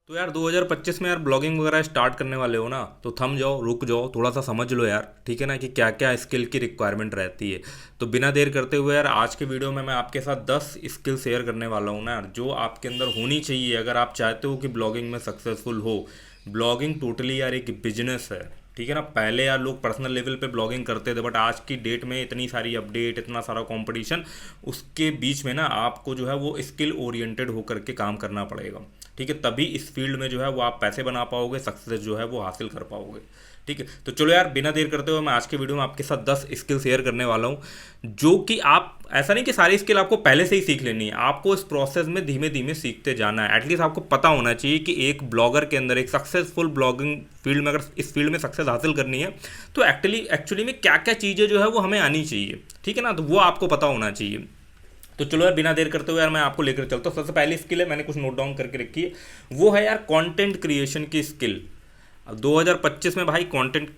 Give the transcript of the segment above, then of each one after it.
तो यार 2025 में यार ब्लॉगिंग वगैरह स्टार्ट करने वाले हो ना, तो थम जाओ, रुक जाओ, थोड़ा सा समझ लो यार। ठीक है ना, कि क्या क्या स्किल की रिक्वायरमेंट रहती है। तो बिना देर करते हुए यार आज के वीडियो में मैं आपके साथ 10 स्किल शेयर करने वाला हूँ ना यार, जो आपके अंदर होनी चाहिए अगर आप चाहते हो कि ब्लॉगिंग में सक्सेसफुल हो। ब्लॉगिंग टोटली यार एक बिजनेस है। ठीक है ना, पहले यार लोग पर्सनल लेवल पे ब्लॉगिंग करते थे, बट आज की डेट में इतनी सारी अपडेट, इतना सारा कंपटीशन, उसके बीच में ना आपको जो है वो स्किल ओरिएंटेड होकर के काम करना पड़ेगा। ठीक है, तभी इस फील्ड में जो है वो आप पैसे बना पाओगे, सक्सेस जो है वो हासिल कर पाओगे। ठीक है, तो चलो यार बिना देर करते हुए मैं आज के वीडियो में आपके साथ 10 स्किल शेयर करने वाला हूँ, जो कि आप ऐसा नहीं कि सारी स्किल आपको पहले से ही सीख लेनी है, आपको इस प्रोसेस में धीमे धीमे सीखते जाना है। एटलीस्ट आपको पता होना चाहिए कि एक ब्लॉगर के अंदर, एक सक्सेसफुल ब्लॉगिंग फील्ड में, अगर इस फील्ड में सक्सेस हासिल करनी है तो एक्चुअली में क्या क्या चीज़ें जो है वो हमें आनी चाहिए। ठीक है ना, तो वो आपको पता होना चाहिए। तो चलो यार बिना देर करते हुए यार मैं आपको लेकर चलता हूँ। सबसे पहली स्किल है, मैंने कुछ नोट डाउन करके रखी है, वो है यार कंटेंट क्रिएशन की स्किल। अब 2025 में भाई कंटेंट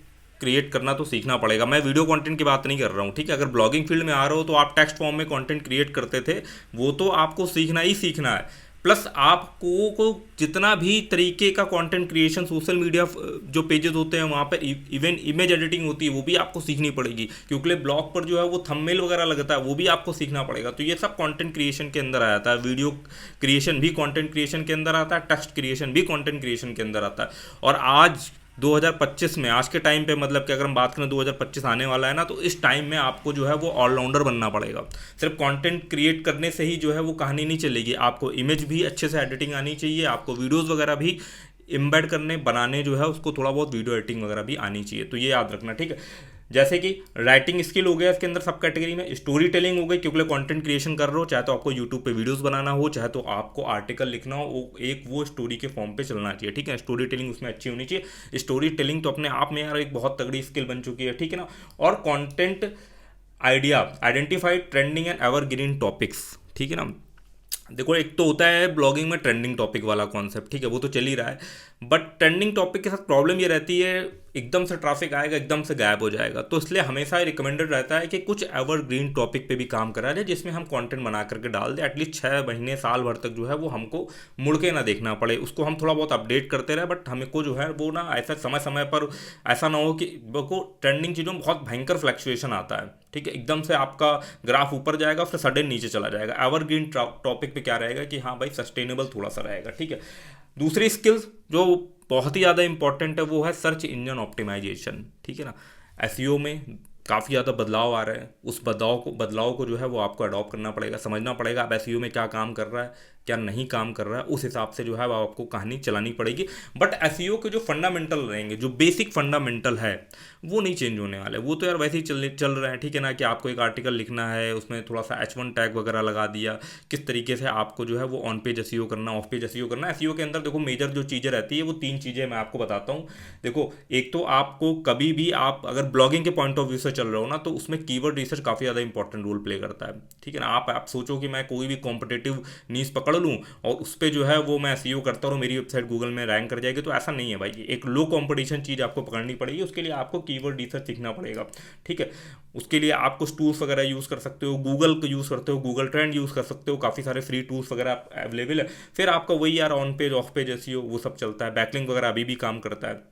क्रिएट करना तो सीखना पड़ेगा। मैं वीडियो कंटेंट की बात नहीं कर रहा हूँ, ठीक है। अगर ब्लॉगिंग फील्ड में आ रहे हो तो आप टेक्स्ट फॉर्म में कंटेंट क्रिएट करते थे, वो तो आपको सीखना ही सीखना है। प्लस आपको को जितना भी तरीके का कंटेंट क्रिएशन सोशल मीडिया जो पेजेस होते हैं वहाँ पर इवन इमेज एडिटिंग होती है, वो भी आपको सीखनी पड़ेगी, क्योंकि ब्लॉग पर जो है वो थंबनेल वगैरह लगता है, वो भी आपको सीखना पड़ेगा। तो ये सब कंटेंट क्रिएशन के अंदर आ जाता है। वीडियो क्रिएशन भी कंटेंट क्रिएशन के अंदर आता है, टेक्स्ट क्रिएशन भी कंटेंट क्रिएशन के अंदर आता है। और आज 2025 में, आज के टाइम पे, मतलब कि अगर हम बात करें 2025 आने वाला है ना, तो इस टाइम में आपको जो है वो ऑलराउंडर बनना पड़ेगा। सिर्फ कंटेंट क्रिएट करने से ही जो है वो कहानी नहीं चलेगी, आपको इमेज भी अच्छे से एडिटिंग आनी चाहिए, आपको वीडियोस वगैरह भी इम्बेड करने बनाने जो है उसको थोड़ा बहुत वीडियो एडिटिंग वगैरह भी आनी चाहिए। तो ये याद रखना, ठीक है। जैसे कि राइटिंग स्किल हो गया इसके अंदर सब कैटेगरी में, स्टोरी टेलिंग हो गई, क्योंकि कंटेंट क्रिएशन कर रहे हो, चाहे तो आपको यूट्यूब पे वीडियोस बनाना हो, चाहे तो आपको आर्टिकल लिखना हो, वो स्टोरी के फॉर्म पे चलना चाहिए। ठीक है, स्टोरी टेलिंग उसमें अच्छी होनी चाहिए। स्टोरी टेलिंग तो अपने आप में यार एक बहुत तगड़ी स्किल बन चुकी है। ठीक है ना। और content idea, identify trending and evergreen topics. ठीक है ना। देखो, एक तो होता है ब्लॉगिंग में ट्रेंडिंग टॉपिक वाला कॉन्सेप्ट, ठीक है, वो तो चल ही रहा है। बट ट्रेंडिंग टॉपिक के साथ प्रॉब्लम ये रहती है, एकदम से ट्रैफिक आएगा, एकदम से गायब हो जाएगा। तो इसलिए हमेशा रिकमेंडेड रहता है कि कुछ एवरग्रीन टॉपिक पे भी काम करा जाए, जिसमें हम कंटेंट बना करके डाल दें। एटलीस्ट 6 महीने साल भर तक जो है वो हमको मुड़ के ना देखना पड़े, उसको हम थोड़ा बहुत अपडेट करते रहे, बट हमको जो है वो ना ऐसा समय समय पर ऐसा ना हो कि वो ट्रेंडिंग चीज़ों में बहुत भयंकर फ्लक्चुएशन आता है। ठीक है, एकदम से आपका ग्राफ ऊपर जाएगा, फिर सडन नीचे चला जाएगा। एवरग्रीन टॉपिक पे क्या रहेगा कि हाँ भाई सस्टेनेबल थोड़ा सा रहेगा। ठीक है। दूसरी स्किल्स जो बहुत ही ज़्यादा इंपॉर्टेंट है वो है सर्च इंजन ऑप्टिमाइजेशन। ठीक है ना। एसईओ में काफ़ी ज़्यादा बदलाव आ रहे हैं, उस बदलाव को जो है वो आपको अडॉप्ट करना पड़ेगा, समझना पड़ेगा अब एसईओ में क्या काम कर रहा है, क्या नहीं काम कर रहा है, उस हिसाब से जो है वो आपको कहानी चलानी पड़ेगी। बट एसईओ के जो फंडामेंटल रहेंगे, जो बेसिक फंडामेंटल है, वो नहीं चेंज होने वाले। वो तो यार वैसे ही चल रहे हैं। ठीक है ना, कि आपको एक आर्टिकल लिखना है, उसमें थोड़ा सा H1 टैग वगैरह लगा दिया, किस तरीके से आपको जो है वो ऑन पेज एसईओ करना, ऑफ पेज एसईओ करना। एसईओ के अंदर देखो मेजर जो चीज़ें रहती है वो 3 चीज़ें मैं आपको बताता हूँ। देखो, एक तो आपको कभी भी, आप अगर ब्लॉगिंग के पॉइंट ऑफ व्यू से चल रहे हो ना, तो उसमें कीवर्ड रिसर्च काफ़ी ज़्यादा इंपॉर्टेंट रोल प्ले करता है। ठीक है ना। आप सोचो कि मैं कोई भी कॉम्पिटेटिव नीश पकड़ लूँ और उस पर जो है वो मैं एसईओ करता रहूँ, मेरी वेबसाइट गूगल में रैंक कर जाएगी, तो ऐसा नहीं है भाई। एक लो कॉम्पिटिशन चीज़ आपको पकड़नी पड़ेगी, उसके लिए आपको कीवर्ड रिसर्च सीखना पड़ेगा। ठीक है। उसके लिए आप कुछ टूल्स वगैरह यूज़ कर सकते हो, गूगल को यूज़ करते हो, गूगल ट्रेंड यूज़ कर सकते हो, काफ़ी सारे फ्री टूल्स वगैरह अवेलेबल है। फिर आपका वही यार on page of page SEO वो सब चलता है, बैकलिंक वगैरह अभी भी काम करता है।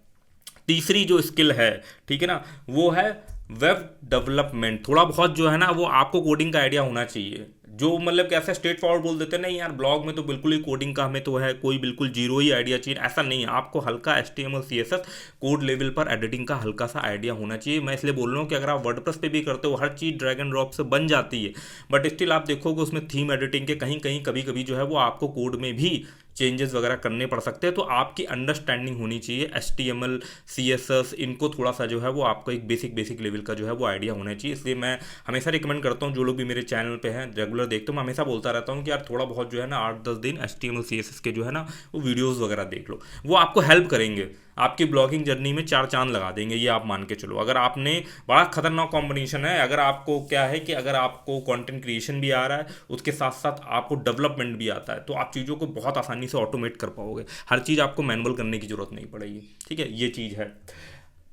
तीसरी जो स्किल है, ठीक है ना, वो है वेब डेवलपमेंट। थोड़ा बहुत जो है ना वो आपको कोडिंग का आइडिया होना चाहिए। जो मतलब कैसे स्ट्रेट फॉरवर्ड बोल देते हैं, नहीं यार ब्लॉग में तो बिल्कुल ही कोडिंग का हमें तो है कोई बिल्कुल जीरो ही आइडिया चाहिए, ऐसा नहीं है। आपको हल्का HTML CSS कोड लेवल पर एडिटिंग का हल्का सा आइडिया होना चाहिए। मैं इसलिए बोल रहा हूँ कि अगर आप वर्डप्रेस पे भी करते हो, हर चीज़ ड्रैग एंड ड्रॉप से बन जाती है, बट स्टिल आप देखोगे उसमें थीम एडिटिंग के कहीं कहीं कभी कभी जो है वो आपको कोड में भी चेंजेस वगैरह करने पड़ सकते हैं। तो आपकी अंडरस्टैंडिंग होनी चाहिए HTML CSS, इनको थोड़ा सा जो है वो आपको एक बेसिक लेवल का जो है वो आइडिया होना चाहिए। इसलिए मैं हमेशा रिकमेंड करता हूँ, जो लोग भी मेरे चैनल पे हैं रेगुलर देखते हो, मैं हमेशा बोलता रहता हूँ कि यार थोड़ा बहुत जो है ना 8-10 दिन HTML CSS के जो है ना वो वीडियोज़ वगैरह देख लो, वो आपको हेल्प करेंगे, आपकी ब्लॉगिंग जर्नी में 4 चांद लगा देंगे, ये आप मान के चलो। अगर आपने, बड़ा खतरनाक कॉम्बिनेशन है, अगर आपको क्या है कि अगर आपको कंटेंट क्रिएशन भी आ रहा है, उसके साथ साथ आपको डेवलपमेंट भी आता है, तो आप चीज़ों को बहुत आसानी से ऑटोमेट कर पाओगे। हर चीज़ आपको मैनुअल करने की जरूरत नहीं पड़ेगी। ठीक है, ये चीज़ है।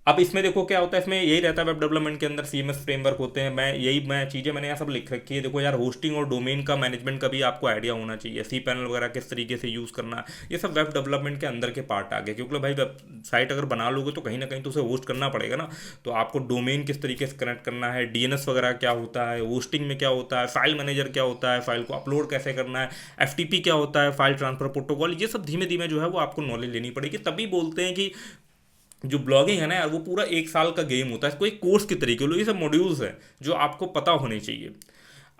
अब इसमें देखो क्या होता है, इसमें यही रहता है वेब डेवलपमेंट के अंदर सीएमएस फ्रेमवर्क होते हैं, मैं चीज़ें मैंने यहाँ सब लिख रखी है। देखो यार, होस्टिंग और डोमेन का मैनेजमेंट का भी आपको आइडिया होना चाहिए, सी पैनल वगैरह किस तरीके से यूज़ करना है, ये सब वेब डेवलपमेंट के अंदर के पार्ट आ गए। क्योंकि भाई वेबसाइट अगर बना लोगे तो कहीं ना कहीं तो उसे होस्ट करना पड़ेगा ना, तो आपको डोमेन किस तरीके से कनेक्ट करना है, डीएनएस वगैरह क्या होता है, होस्टिंग में क्या होता है, फाइल मैनेजर क्या होता है, फाइल को अपलोड कैसे करना है, एफटीपी क्या होता है, फाइल ट्रांसफर प्रोटोकॉल, ये सब धीमे धीमे जो है वो आपको नॉलेज लेनी पड़ेगी। तभी बोलते हैं कि जो ब्लॉगिंग है ना यार, वो पूरा एक साल का गेम होता है, कोई कोर्स की तरीके लो, ये सब मॉड्यूल्स हैं जो आपको पता होने चाहिए।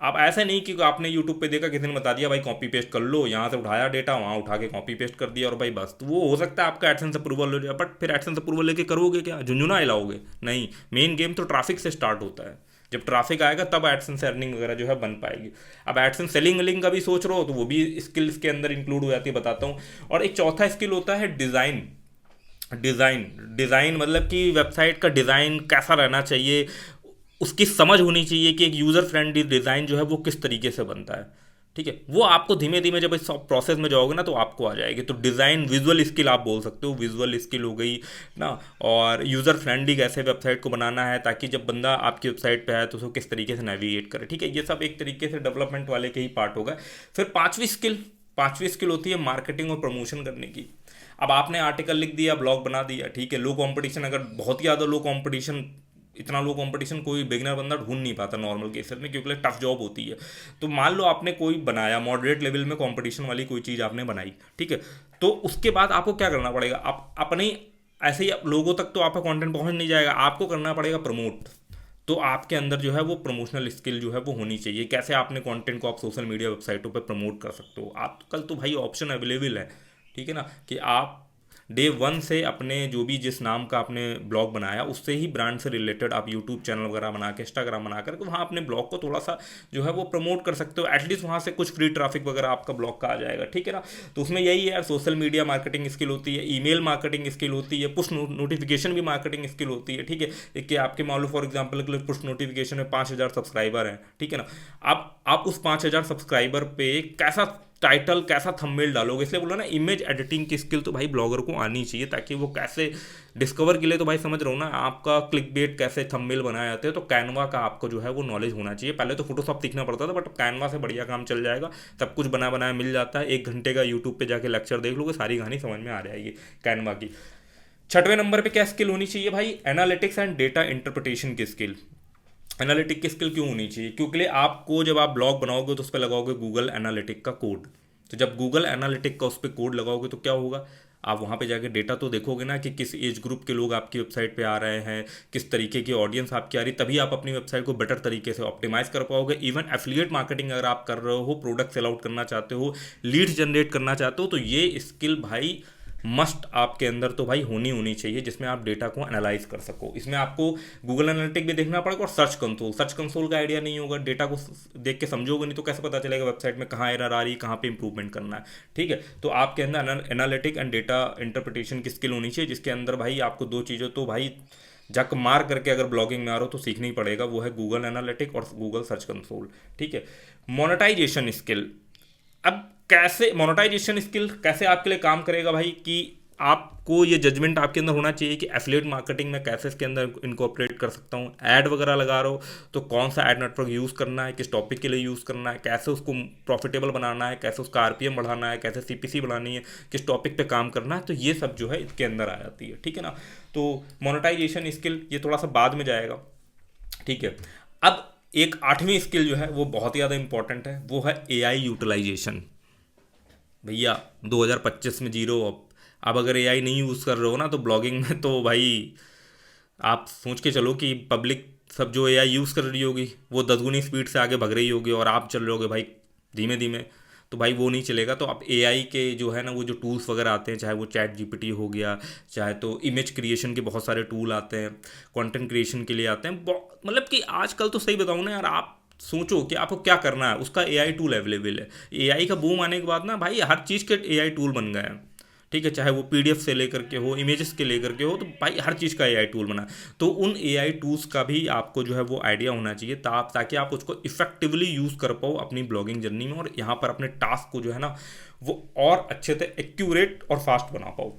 आप ऐसा नहीं कि आपने यूट्यूब पे देखा, किसी ने बता दिया भाई कॉपी पेस्ट कर लो, यहाँ से उठाया डेटा वहाँ उठा के कॉपी पेस्ट कर दिया और भाई बस, तो वो हो सकता है आपका एडसेंस अप्रूवल हो जाए, बट फिर एडसेंस अप्रूवल लेके करोगे क्या, झुंझुना हिलाओगे? नहीं, मेन गेम तो ट्रैफिक से स्टार्ट होता है। जब ट्रैफिक आएगा तब एडसेंस अर्निंग वगैरह जो है बन पाएगी। अब एडसेंस सेलिंग वेलिंग का भी सोच रहे हो तो वो भी स्किल्स के अंदर इंक्लूड हो जाती है, बताता हूँ। और एक चौथा स्किल होता है डिज़ाइन। डिज़ाइन मतलब कि वेबसाइट का डिज़ाइन कैसा रहना चाहिए, उसकी समझ होनी चाहिए कि एक यूज़र फ्रेंडली डिज़ाइन जो है वो किस तरीके से बनता है। ठीक है, वो आपको धीमे धीमे जब इस प्रोसेस में जाओगे ना तो आपको आ जाएगी। तो डिज़ाइन विजुअल स्किल आप बोल सकते हो, विजुअल स्किल हो गई ना। और यूज़र फ्रेंडली कैसे वेबसाइट को बनाना है ताकि जब बंदा आपकी वेबसाइट पे आए तो उसको किस तरीके से नेविगेट करे। ठीक है, ये सब एक तरीके से डेवलपमेंट वाले के ही पार्ट होगा। फिर पांचवी स्किल होती है मार्केटिंग और प्रमोशन करने की। अब आपने आर्टिकल लिख दिया, ब्लॉग बना दिया, ठीक है, लो कंपटीशन, अगर बहुत ही ज़्यादा लो कंपटीशन, इतना लो कंपटीशन कोई बिगिनर बंदा ढूंढ नहीं पाता नॉर्मल केसेस में, क्योंकि टफ जॉब होती है। तो मान लो आपने कोई बनाया, मॉडरेट लेवल में कंपटीशन वाली कोई चीज़ आपने बनाई, ठीक है, तो उसके बाद आपको क्या करना पड़ेगा, आप अपने ऐसे ही लोगों तक तो आपका कंटेंट पहुंच नहीं जाएगा, आपको करना पड़ेगा प्रमोट। तो आपके अंदर जो है वो प्रमोशनल स्किल जो है वो होनी चाहिए, कैसे आपने कंटेंट को आप सोशल मीडिया वेबसाइटों पे प्रमोट कर सकते हो। आप कल तो भाई ऑप्शन अवेलेबल है, ठीक है ना, कि आप डे वन से अपने जो भी जिस नाम का आपने ब्लॉग बनाया उससे ही ब्रांड से रिलेटेड आप यूट्यूब चैनल वगैरह बना के, इंस्टाग्राम बना कर वहाँ अपने ब्लॉग को थोड़ा सा जो है वो प्रमोट कर सकते हो। एटलीस्ट वहाँ से कुछ फ्री ट्रैफिक वगैरह आपका ब्लॉग का आ जाएगा, ठीक है ना। तो उसमें यही है यार, सोशल मीडिया मार्केटिंग स्किल होती है, ईमेल मार्केटिंग स्किल होती है, पुश नोटिफिकेशन भी मार्केटिंग स्किल होती है, ठीक है। एक कि आपके मान लो फॉर एग्जाम्पल के लिए पुश नोटिफिकेशन में 5,000 सब्सक्राइबर हैं, ठीक है ना। आप उस 5,000 सब्सक्राइबर पे कैसा टाइटल, कैसा थंबनेल डालोगे, इसलिए बोला ना इमेज एडिटिंग की स्किल तो भाई ब्लॉगर को आनी चाहिए, ताकि वो कैसे डिस्कवर के लिए, तो भाई समझ रहा हूँ ना, आपका क्लिक बेट कैसे थंबनेल बनाए जाते हैं, तो कैनवा का आपको जो है वो नॉलेज होना चाहिए। पहले तो फोटोशॉप सीखना पड़ता था, बट कैनवा से बढ़िया काम चल जाएगा, सब कुछ बना बनाया मिल जाता है। 1 घंटे का यूट्यूब पे जाके लेक्चर देख लोगे, सारी कहानी समझ में आ जाएगी कैनवा की। छठवें नंबर पे क्या स्किल होनी चाहिए भाई, एनालिटिक्स एंड डेटा इंटरप्रिटेशन की स्किल। एनालिटिक की स्किल क्यों होनी चाहिए, क्योंकि आपको जब आप ब्लॉग बनाओगे तो उस पर लगाओगे गूगल एनालिटिक का कोड। तो जब गूगल एनालिटिक का उस पर कोड लगाओगे तो क्या होगा, आप वहाँ पे जाके डेटा तो देखोगे ना कि किस एज ग्रुप के लोग आपकी वेबसाइट पे आ रहे हैं, किस तरीके की ऑडियंस आपकी आ रही, तभी आप अपनी वेबसाइट को बेटर तरीके से ऑप्टिमाइज कर पाओगे। इवन एफिलिएट मार्केटिंग अगर आप कर रहे हो, प्रोडक्ट सेल आउट करना चाहते हो, लीड्स जनरेट करना चाहते हो, तो ये स्किल भाई मस्ट आपके अंदर तो भाई होनी चाहिए, जिसमें आप डेटा को एनालाइज कर सको। इसमें आपको गूगल एनालिटिक भी देखना पड़ेगा और सर्च कंसोल का आइडिया नहीं होगा, डेटा को देख के समझोगे नहीं तो कैसे पता चलेगा वेबसाइट में कहाँ एरर आ रही है, कहाँ पे इंप्रूवमेंट करना है, ठीक है। तो आपके अंदर एनालिटिक एंड डेटा इंटरप्रिटेशन की स्किल होनी चाहिए, जिसके अंदर भाई आपको दो चीज़ें तो भाई जक मार करके अगर ब्लॉगिंग में आ रहा हो तो सीखना ही पड़ेगा, वो है गूगल एनालिटिक और गूगल सर्च कंसोल, ठीक है। मोनेटाइजेशन स्किल, अब कैसे मोनेटाइजेशन स्किल कैसे आपके लिए काम करेगा भाई, कि आपको ये जजमेंट आपके अंदर होना चाहिए कि एफिलिएट मार्केटिंग में कैसे इसके अंदर इनकॉर्पोरेट कर सकता हूँ। ऐड वगैरह लगा रहा हो तो कौन सा ऐड नेटवर्क यूज़ करना है, किस टॉपिक के लिए यूज़ करना है, कैसे उसको प्रॉफिटेबल बनाना है, कैसे उसका आरपीएम बढ़ाना है, कैसे सीपीसी बढ़ानी है, किस टॉपिक पे काम करना है, तो ये सब जो है इसके अंदर आ जाती है, ठीक है ना। तो मोनेटाइजेशन स्किल ये थोड़ा सा बाद में जाएगा, ठीक है। अब एक आठवीं स्किल जो है वो बहुत ही ज़्यादा इंपॉर्टेंट है, वो है एआई यूटिलाइजेशन। भैया 2025 में जीरो। अब अगर एआई नहीं यूज़ कर रहे हो ना तो ब्लॉगिंग में तो भाई आप सोच के चलो कि पब्लिक सब जो एआई यूज़ कर रही होगी वो 10 गुनी स्पीड से आगे भग रही होगी और आप चल रहे होगे भाई धीमे धीमे, तो भाई वो नहीं चलेगा। तो आप एआई के जो है ना वो जो टूल्स वगैरह आते हैं, चाहे वो चैट जीपीटी हो गया, चाहे तो इमेज क्रिएशन के बहुत सारे टूल आते हैं, कंटेंट क्रिएशन के लिए आते हैं, मतलब कि आजकल तो सही बताऊँ ना यार, आप सोचो कि आपको क्या करना है, उसका एआई टूल अवेलेबल है। एआई का बूम आने के बाद ना भाई हर चीज़ के एआई टूल बन गए हैं, ठीक है, चाहे वो पीडीएफ से लेकर के हो, इमेजेस के लेकर के हो, तो भाई हर चीज़ का एआई टूल बना। तो उन एआई टूल्स का भी आपको जो है वो आइडिया होना चाहिए ताकि आप उसको इफेक्टिवली यूज़ कर पाओ अपनी ब्लॉगिंग जर्नी में, और यहाँ पर अपने टास्क को जो है ना वो और अच्छे से एक्यूरेट और फास्ट बना पाओ।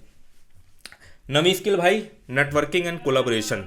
नवी स्किल भाई, नेटवर्किंग एंड कोलाबोरेशन।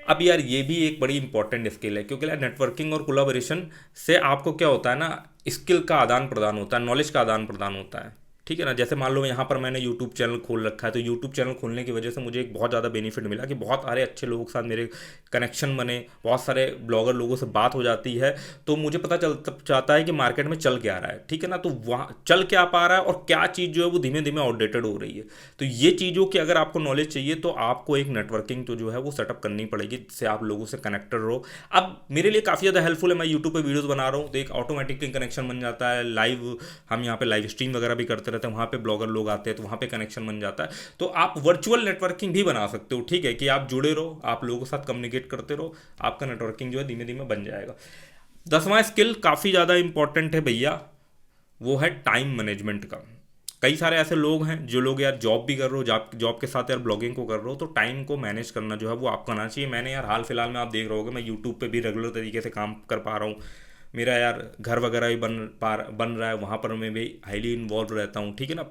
अब यार ये भी एक बड़ी इंपॉर्टेंट स्किल है, क्योंकि यार नेटवर्किंग और कोलाबोरेशन से आपको क्या होता है ना, स्किल का आदान प्रदान होता है, नॉलेज का आदान प्रदान होता है, ठीक है ना। जैसे मान लो यहाँ पर मैंने यूट्यूब चैनल खोल रखा है, तो यूट्यूब चैनल खोलने की वजह से मुझे एक बहुत ज़्यादा बेनिफिट मिला कि बहुत सारे अच्छे लोगों के साथ मेरे कनेक्शन बने, बहुत सारे ब्लॉगर लोगों से बात हो जाती है, तो मुझे पता चल जाता है कि मार्केट में चल क्या रहा है, ठीक है ना। तो वहाँ चल क्या पा रहा है और क्या चीज़ जो है वो धीमे धीमे आउटडेटेड हो रही है। तो ये चीज़ों की अगर आपको नॉलेज चाहिए तो आपको एक नेटवर्किंग तो जो है वो सेटअप करनी पड़ेगी, जिससे आप लोगों से कनेक्टेड रहो। अब मेरे लिए काफ़ी ज़्यादा हेल्पफुल है, मैं यूट्यूब पे वीडियोस बना रहा हूँ तो एक ऑटोमेटिकली कनेक्शन बन जाता है। लाइव हम यहाँ पे लाइव स्ट्रीम वगैरह भी करते रहते हैं, वहाँ पे ब्लॉगर लोग आते हैं तो वहाँ पे कनेक्शन बन जाता है। तो आप वर्चुअल नेटवर्किंग भी बना सकते हो, ठीक है, कि आप जुड़े रहो, आप लोगों के साथ कम्युनिकेट करते रहो, आपका नेटवर्किंग जो है धीमे धीमे बन जाएगा। 10वां स्किल काफ़ी ज़्यादा इंपॉर्टेंट है भैया, वो है टाइम मैनेजमेंट का। कई सारे ऐसे लोग हैं जो लोग यार जॉब भी कर रहे हो, जॉब जॉब के साथ यार ब्लॉगिंग को कर रहे हो, तो टाइम को मैनेज करना जो है वो आपको आना चाहिए। मैंने यार हाल फिलहाल में आप देख रहे होगे मैं यूट्यूब पे भी रेगुलर तरीके से काम कर पा रहा हूँ, मेरा यार घर वगैरह भी बन रहा है, वहाँ पर मैं भी हाईली इन्वॉल्व रहता हूँ, ठीक है ना।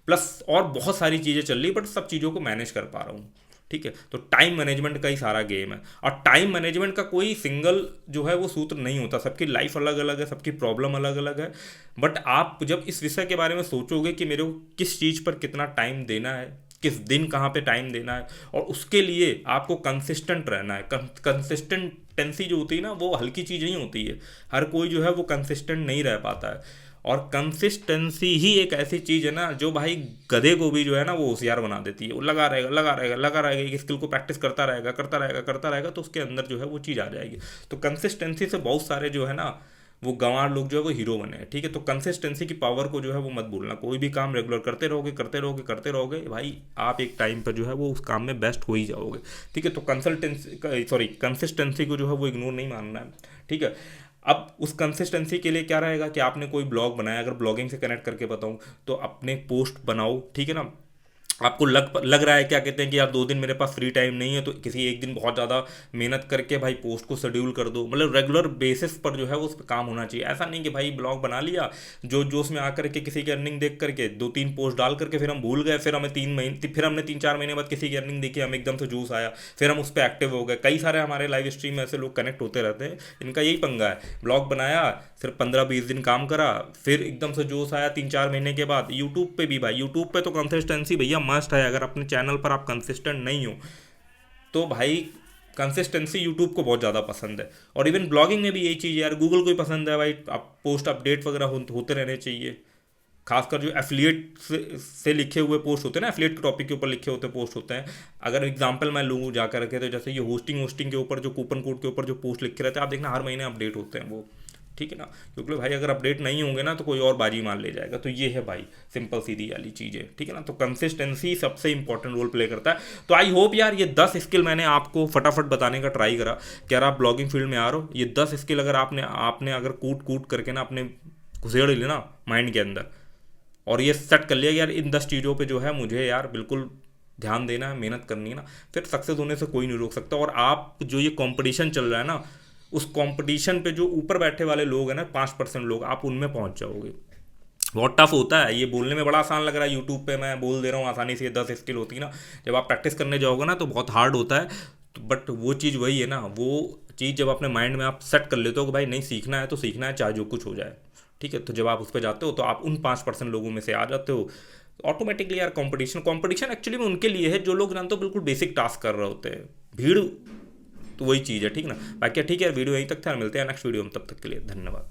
प्लस और बहुत सारी चीज़ें चल रही, बट सब चीज़ों को मैनेज कर पा रहा हूँ, ठीक है। तो टाइम मैनेजमेंट का ही सारा गेम है, और टाइम मैनेजमेंट का कोई सिंगल जो है वो सूत्र नहीं होता, सबकी लाइफ अलग अलग है, सबकी प्रॉब्लम अलग अलग है। बट आप जब इस विषय के बारे में सोचोगे कि मेरे को किस चीज़ पर कितना टाइम देना है, किस दिन कहाँ पे टाइम देना है, और उसके लिए आपको कंसिस्टेंट रहना है। कंसिस्टेंटेंसी जो होती है ना, वो हल्की चीज़ नहीं होती है, हर कोई जो है वो कंसिस्टेंट नहीं रह पाता है। और कंसिस्टेंसी ही एक ऐसी चीज़ है ना जो भाई गधे को भी जो है ना वो होशियार बना देती है। वो लगा रहेगा लगा रहेगा लगा रहेगा, एक स्किल को प्रैक्टिस करता रहेगा करता रहेगा करता रहेगा, तो उसके अंदर जो है वो चीज़ आ जाएगी। तो कंसिस्टेंसी से बहुत सारे जो है ना वो गंवार लोग जो है वो हीरो बने हैं, ठीक है। तो कंसिस्टेंसी की पावर को जो है वो मत भूलना, कोई भी काम रेगुलर करते रहोगे करते रहोगे करते रहोगे भाई, आप एक टाइम पर जो है वो उस काम में बेस्ट हो ही जाओगे, ठीक है। तो कंसिस्टेंसी को जो है वो इग्नोर नहीं मानना है, ठीक है। अब उस कंसिस्टेंसी के लिए क्या रहेगा कि आपने कोई ब्लॉग बनाया, अगर ब्लॉगिंग से कनेक्ट करके बताऊं तो अपने पोस्ट बनाओ, ठीक है ना। आपको लग रहा है क्या कहते हैं कि यार 2 दिन मेरे पास फ्री टाइम नहीं है, तो किसी एक दिन बहुत ज़्यादा मेहनत करके भाई पोस्ट को शेड्यूल कर दो, मतलब रेगुलर बेसिस पर जो है वो उस पर काम होना चाहिए। ऐसा नहीं कि भाई ब्लॉग बना लिया, जो जोश में आकर के किसी की अर्निंग देख करके 2-3 पोस्ट डाल करके फिर हम भूल गए, फिर हमने 3-4 महीने बाद किसी की अर्निंग देखी, हम एकदम से जोश आया, फिर हम उस पर एक्टिव हो गए। कई सारे हमारे लाइव स्ट्रीम में ऐसे लोग कनेक्ट होते रहते हैं, इनका यही पंगा है, ब्लॉग बनाया, सिर्फ 15-20 दिन काम करा, फिर एकदम से जोश आया 3-4 महीने के बाद। यूट्यूब पे भी भाई, यूट्यूब पे तो कंसिस्टेंसी भैया मस्ट है, अगर अपने चैनल पर आप कंसिस्टेंट नहीं हो तो भाई कंसिस्टेंसी यूट्यूब को बहुत ज़्यादा पसंद है। और इवन ब्लॉगिंग में भी यही चीज़ है यार, गूगल को ही पसंद है भाई, आप पोस्ट अपडेट वगैरह होते रहने चाहिए। खासकर जो एफिलिएट से लिखे हुए पोस्ट होते हैं ना, एफिलिएट के टॉपिक के ऊपर लिखे होते पोस्ट होते हैं, अगर एग्जांपल मैं लूँ जा करके, तो जैसे ये होस्टिंग के ऊपर जो कूपन कोड के ऊपर जो पोस्ट लिखे रहते हैं, आप देखना हर महीने अपडेट होते हैं वो, ठीक है ना। क्योंकि भाई अगर अपडेट नहीं होंगे ना तो कोई और बाजी मार ले जाएगा। तो ये है भाई सिंपल सीधी वाली चीज़ है, ठीक है ना। तो कंसिस्टेंसी सबसे इंपॉर्टेंट रोल प्ले करता है। तो आई होप यार ये 10 स्किल मैंने आपको फटाफट बताने का ट्राई करा कि यार आप ब्लॉगिंग फील्ड में आ रहे हो, ये 10 स्किल अगर आपने अगर कूट करके ना अपने घुसेड़ ली ना माइंड के अंदर, और ये सेट कर लिया कि यार इन 10 चीज़ों पे जो है मुझे यार बिल्कुल ध्यान देना है, मेहनत करनी है ना, फिर सक्सेस होने से कोई नहीं रोक सकता। और आप जो ये कंपटीशन चल रहा है ना, उस कंपटीशन पे जो ऊपर बैठे वाले लोग हैं ना, 5% लोग, आप उनमें पहुंच जाओगे। बहुत टफ होता है, ये बोलने में बड़ा आसान लग रहा है, यूट्यूब पे मैं बोल दे रहा हूँ आसानी से, 10 स्किल होती है ना, जब आप प्रैक्टिस करने जाओगे ना तो बहुत हार्ड होता है। तो बट वो चीज़ वही है ना, वो चीज़ जब अपने माइंड में आप सेट कर लेते हो कि भाई नहीं सीखना है तो सीखना है, चाहे जो कुछ हो जाए, ठीक है। तो जब आप उस पर जाते हो तो आप उन 5% लोगों में से आ जाते हो ऑटोमेटिकली। यार कंपटीशन एक्चुअली में उनके लिए है जो लोग जानते हो बिल्कुल बेसिक टास्क कर रहे होते हैं, भीड़ तो वही चीज़ है, ठीक ना। बाकी ठीक है यार, वीडियो यहीं तक था, मिलते हैं नेक्स्ट वीडियो में, तब तक के लिए धन्यवाद।